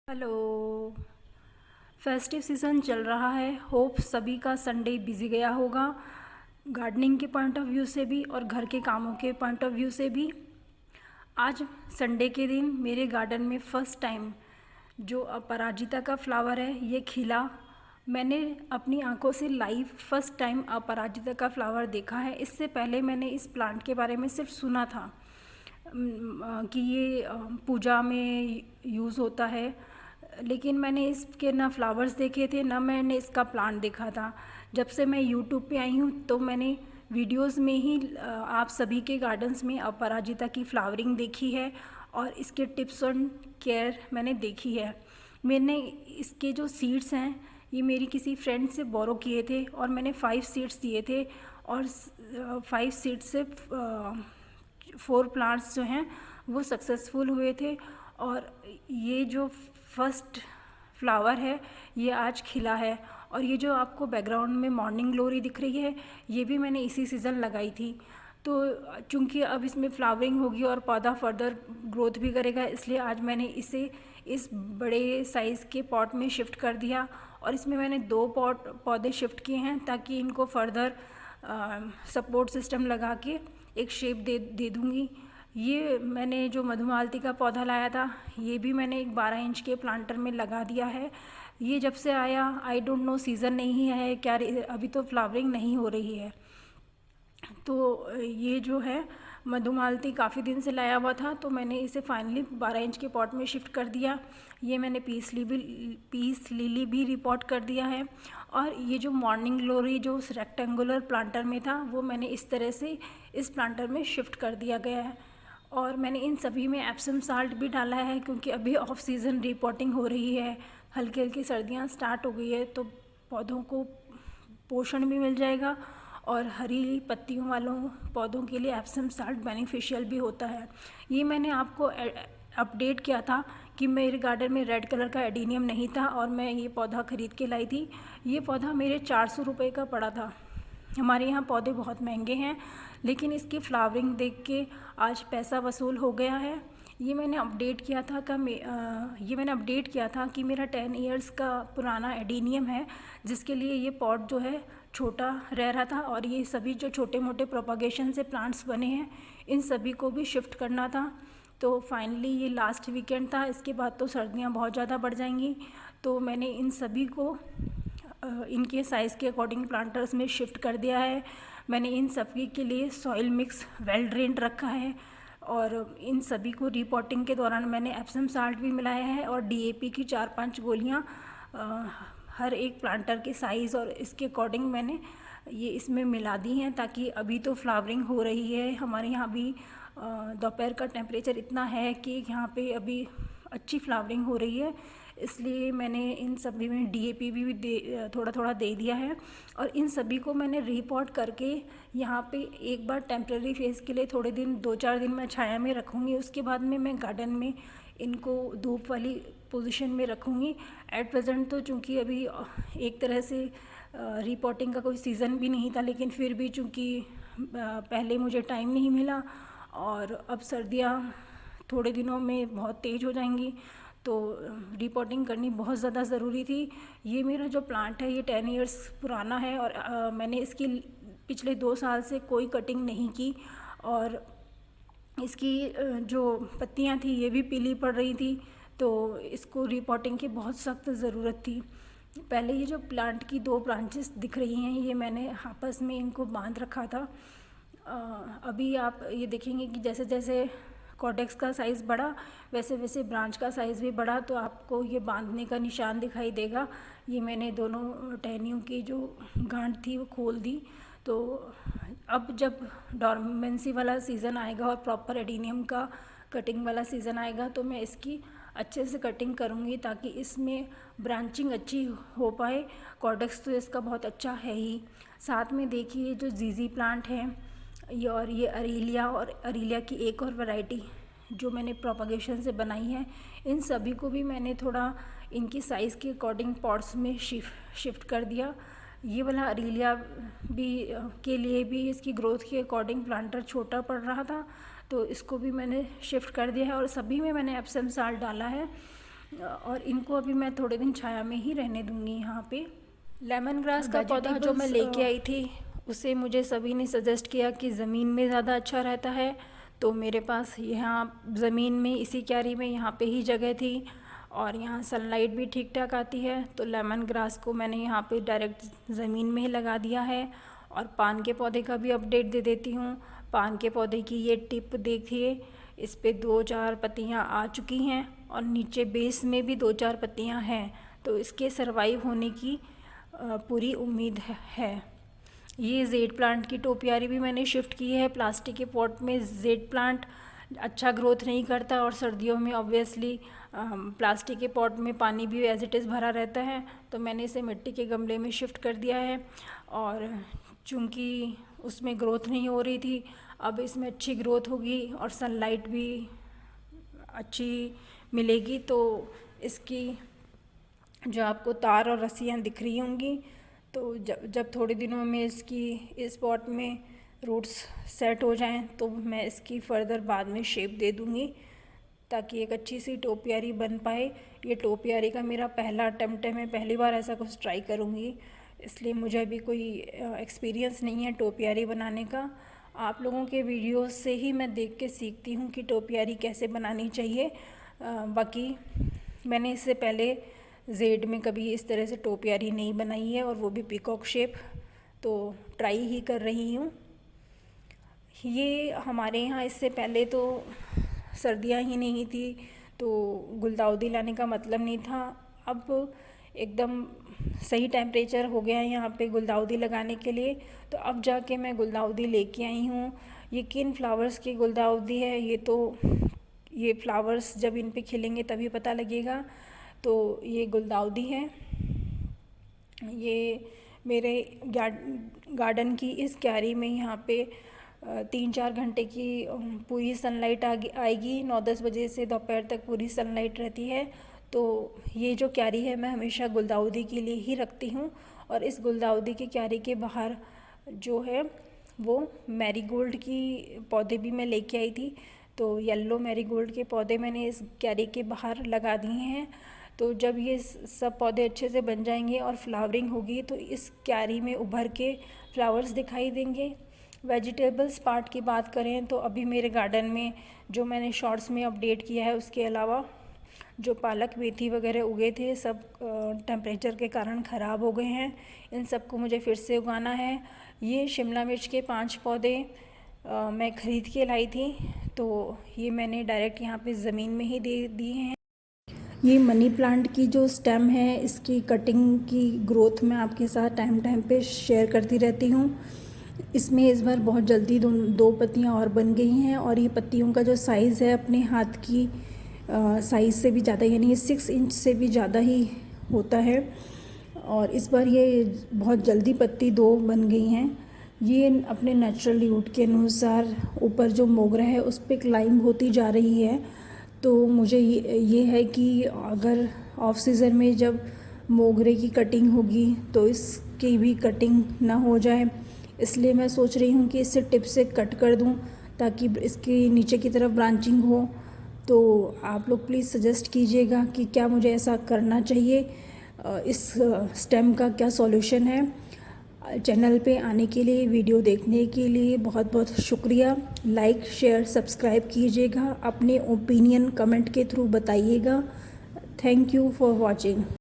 Hello. Festive season चल रहा है। होप सभी का संडे बिजी गया होगा, गार्डनिंग के पॉइंट ऑफ व्यू से भी और घर के कामों के पॉइंट ऑफ व्यू से भी। आज संडे के दिन मेरे गार्डन में फ़र्स्ट टाइम जो अपराजिता का फ्लावर है ये खिला। मैंने अपनी आंखों से लाइव फर्स्ट टाइम अपराजिता का फ्लावर देखा है। इससे पहले मैंने इस प्लांट के बारे में सिर्फ सुना था कि ये पूजा में यूज़ होता है, लेकिन मैंने इसके ना फ्लावर्स देखे थे ना मैंने इसका प्लांट देखा था। जब से मैं यूट्यूब पे आई हूँ तो मैंने वीडियोस में ही आप सभी के गार्डन्स में अपराजिता की फ्लावरिंग देखी है और इसके टिप्स एंड केयर मैंने देखी है। मैंने इसके जो सीड्स हैं ये मेरी किसी फ्रेंड से बोरो किए थे और मैंने 5 सीड्स दिए थे और 5 सीड्स से 4 प्लांट्स जो हैं वो सक्सेसफुल हुए थे। और ये जो फर्स्ट फ्लावर है ये आज खिला है। और ये जो आपको बैकग्राउंड में मॉर्निंग ग्लोरी दिख रही है ये भी मैंने इसी सीज़न लगाई थी। तो चूंकि अब इसमें फ्लावरिंग होगी और पौधा फर्दर ग्रोथ भी करेगा, इसलिए आज मैंने इसे इस बड़े साइज़ के पॉट में शिफ्ट कर दिया। और इसमें मैंने 2 पौधे शिफ्ट किए हैं ताकि इनको फर्दर सपोर्ट सिस्टम लगा के एक शेप दे दूँगी। ये मैंने जो मधुमालती का पौधा लाया था ये भी मैंने एक 12 इंच के प्लांटर में लगा दिया है। ये जब से आया आई डोंट नो, सीज़न नहीं है क्या, अभी तो फ्लावरिंग नहीं हो रही है। तो ये जो है मधुमालती काफ़ी दिन से लाया हुआ था तो मैंने इसे फाइनली 12 इंच के पॉट में शिफ्ट कर दिया। ये मैंने पीस लिली भी रिपोर्ट कर दिया है। और ये जो मॉर्निंग ग्लोरी जो उस रेक्टेंगुलर प्लांटर में था वो मैंने इस तरह से इस प्लांटर में शिफ्ट कर दिया गया है। और मैंने इन सभी में एप्सम साल्ट भी डाला है क्योंकि अभी ऑफ सीज़न रिपोर्टिंग हो रही है, हल्की हल्की सर्दियाँ स्टार्ट हो गई है तो पौधों को पोषण भी मिल जाएगा और हरी पत्तियों वालों पौधों के लिए एप्सम साल्ट बेनिफिशियल भी होता है। ये मैंने आपको अपडेट किया था कि मेरे गार्डन में रेड कलर का एडीनियम नहीं था और मैं ये पौधा ख़रीद के लाई थी। ये पौधा मेरे 400 रुपये का पड़ा था। हमारे यहाँ पौधे बहुत महंगे हैं लेकिन इसकी फ्लावरिंग देख के आज पैसा वसूल हो गया है। ये मैंने अपडेट किया था कि मेरा 10 इयर्स का पुराना एडीनियम है जिसके लिए ये पॉट जो है छोटा रह रहा था और ये सभी जो छोटे मोटे प्रोपागेशन से प्लांट्स बने हैं इन सभी को भी शिफ्ट करना था। तो फाइनली ये लास्ट वीकेंड था, इसके बाद तो सर्दियाँ बहुत ज़्यादा बढ़ जाएंगी तो मैंने इन सभी को इनके साइज़ के अकॉर्डिंग प्लांटर्स में शिफ्ट कर दिया है। मैंने इन सभी के लिए सॉइल मिक्स वेल ड्रेन्ड रखा है और इन सभी को रिपोर्टिंग के दौरान मैंने एप्सम साल्ट भी मिलाया है और डीएपी की 4-5 गोलियाँ हर एक प्लांटर के साइज़ और इसके अकॉर्डिंग मैंने ये इसमें मिला दी हैं ताकि अभी तो फ्लावरिंग हो रही है। हमारे यहाँ भी दोपहर का टेम्परेचर इतना है कि यहाँ पे अभी अच्छी फ्लावरिंग हो रही है, इसलिए मैंने इन सभी में डीएपी भी थोड़ा थोड़ा दे दिया है। और इन सभी को मैंने रिपोर्ट करके यहाँ पे एक बार टेम्प्रेरी फेज़ के लिए थोड़े दिन 2-4 दिन मैं छाया में रखूँगी, उसके बाद में मैं गार्डन में इनको धूप वाली पोजीशन में रखूँगी। एट प्रेजेंट तो चूँकि अभी एक तरह से रिपोर्टिंग का कोई सीज़न भी नहीं था, लेकिन फिर भी चूँकि पहले मुझे टाइम नहीं मिला और अब सर्दियाँ थोड़े दिनों में बहुत तेज़ हो जाएंगी तो रिपोर्टिंग करनी बहुत ज़्यादा ज़रूरी थी। ये मेरा जो प्लांट है ये 10 इयर्स पुराना है और मैंने इसकी पिछले 2 साल से कोई कटिंग नहीं की और इसकी जो पत्तियां थी ये भी पीली पड़ रही थी तो इसको रिपोर्टिंग की बहुत सख्त ज़रूरत थी। पहले ये जो प्लांट की 2 ब्रांचेस दिख रही हैं ये मैंने आपस में इनको बांध रखा था। अभी आप ये देखेंगे कि जैसे जैसे कॉर्डेक्स का साइज़ बढ़ा वैसे वैसे ब्रांच का साइज़ भी बढ़ा तो आपको ये बांधने का निशान दिखाई देगा। ये मैंने दोनों टहनियों की जो गांठ थी वो खोल दी। तो अब जब डॉर्मेंसी वाला सीज़न आएगा और प्रॉपर एडीनियम का कटिंग वाला सीज़न आएगा तो मैं इसकी अच्छे से कटिंग करूँगी ताकि इसमें ब्रांचिंग अच्छी हो पाए। कॉर्डेक्स तो इसका बहुत अच्छा है ही। साथ में देखिए जो जीजी प्लांट है ये अरीलिया और अरीलिया की एक और वैरायटी जो मैंने प्रोपागेशन से बनाई है, इन सभी को भी मैंने थोड़ा इनकी साइज़ के अकॉर्डिंग पॉट्स में शिफ्ट कर दिया। ये वाला अरीलिया भी के लिए भी इसकी ग्रोथ के अकॉर्डिंग प्लांटर छोटा पड़ रहा था तो इसको भी मैंने शिफ्ट कर दिया है और सभी में मैंने एप्सम साल्ट डाला है। और इनको अभी मैं थोड़े दिन छाया में ही रहने दूँगी यहाँ पे। लेमन ग्रास का पौधा जो मैं लेके आई थी उसे मुझे सभी ने सजेस्ट किया कि ज़मीन में ज़्यादा अच्छा रहता है, तो मेरे पास यहाँ ज़मीन में इसी क्यारी में यहाँ पे ही जगह थी और यहाँ सनलाइट भी ठीक ठाक आती है, तो लेमन ग्रास को मैंने यहाँ पे डायरेक्ट ज़मीन में ही लगा दिया है। और पान के पौधे का भी अपडेट दे देती हूँ। पान के पौधे की ये टिप देखिए, इस पे 2-4 पत्तियाँ आ चुकी हैं और नीचे बेस में भी 2-4 पत्तियाँ हैं, तो इसके सरवाइव होने की पूरी उम्मीद है। ये जेड प्लांट की टोपियारी भी मैंने शिफ्ट की है प्लास्टिक के पॉट में। जेड प्लांट अच्छा ग्रोथ नहीं करता और सर्दियों में ऑब्वियसली प्लास्टिक के पॉट में पानी भी एज इट इज़ भरा रहता है, तो मैंने इसे मिट्टी के गमले में शिफ्ट कर दिया है। और चूँकि उसमें ग्रोथ नहीं हो रही थी, अब इसमें अच्छी ग्रोथ होगी और सनलाइट भी अच्छी मिलेगी, तो इसकी जो आपको तार और रस्सियाँ दिख रही होंगी, तो जब थोड़े दिनों में इसकी इस पॉट में रूट्स सेट हो जाएं तो मैं इसकी फ़र्दर बाद में शेप दे दूँगी ताकि एक अच्छी सी टोपियारी बन पाए। ये टोपियारी का मेरा पहला अटेम्प्ट है, मैं पहली बार ऐसा कुछ ट्राई करूँगी, इसलिए मुझे अभी कोई एक्सपीरियंस नहीं है टोपियारी बनाने का। आप लोगों के वीडियोस से ही मैं देख के सीखती हूँ कि टोपियारी कैसे बनानी चाहिए। बाकी मैंने इससे पहले जेड में कभी इस तरह से टोपियारी नहीं बनाई है, और वो भी पीकॉक शेप, तो ट्राई ही कर रही हूँ। ये हमारे यहाँ इससे पहले तो सर्दियाँ ही नहीं थी, तो गुलदाउदी लाने का मतलब नहीं था। अब एकदम सही टेम्परेचर हो गया है यहाँ पे गुलदाउदी लगाने के लिए, तो अब जाके मैं गुलदाउदी लेके आई हूँ। ये किन फ्लावर्स की गुलदाउदी है ये फ्लावर्स जब इन पे खिलेंगे तभी पता लगेगा। तो ये गुलदाउदी है, ये मेरे गार्डन की इस क्यारी में यहाँ पे 3-4 घंटे की पूरी सनलाइट आएगी। 9-10 बजे से दोपहर तक पूरी सनलाइट रहती है। तो ये जो क्यारी है मैं हमेशा गुलदाउदी के लिए ही रखती हूँ। और इस गुलदाउदी की क्यारी के बाहर जो है वो मैरीगोल्ड की पौधे भी मैं लेके आई थी, तो येलो मैरीगोल्ड के पौधे मैंने इस क्यारी के बाहर लगा दिए हैं। तो जब ये सब पौधे अच्छे से बन जाएंगे और फ्लावरिंग होगी तो इस क्यारी में उभर के फ्लावर्स दिखाई देंगे। वेजिटेबल्स पार्ट की बात करें तो अभी मेरे गार्डन में जो मैंने शॉर्ट्स में अपडेट किया है उसके अलावा जो पालक मेथी वगैरह उगे थे सब टेम्परेचर के कारण ख़राब हो गए हैं। इन सबको मुझे फिर से उगाना है। ये शिमला मिर्च के 5 पौधे मैं ख़रीद के लाई थी, तो ये मैंने डायरेक्ट यहाँ पे ज़मीन में ही दे दिए हैं। ये मनी प्लांट की जो स्टेम है इसकी कटिंग की ग्रोथ मैं आपके साथ टाइम पे शेयर करती रहती हूँ। इसमें इस बार बहुत जल्दी दो पत्तियाँ और बन गई हैं, और ये पत्तियों का जो साइज़ है अपने हाथ की साइज़ से भी ज़्यादा, यानी 6 इंच से भी ज़्यादा ही होता है। और इस बार ये बहुत जल्दी पत्ती 2 बन गई हैं। ये अपने नेचुरल रूट के अनुसार ऊपर जो मोगरा है उस पर क्लाइंब होती जा रही है। तो मुझे ये है कि अगर ऑफ सीज़न में जब मोगरे की कटिंग होगी तो इसकी भी कटिंग ना हो जाए, इसलिए मैं सोच रही हूँ कि इसे टिप से कट कर दूँ ताकि इसकी नीचे की तरफ ब्रांचिंग हो। तो आप लोग प्लीज़ सजेस्ट कीजिएगा कि क्या मुझे ऐसा करना चाहिए, इस स्टेम का क्या सॉल्यूशन है। चैनल पे आने के लिए, वीडियो देखने के लिए बहुत बहुत शुक्रिया। लाइक शेयर सब्सक्राइब कीजिएगा, अपने ओपिनियन कमेंट के थ्रू बताइएगा। Thank you for watching.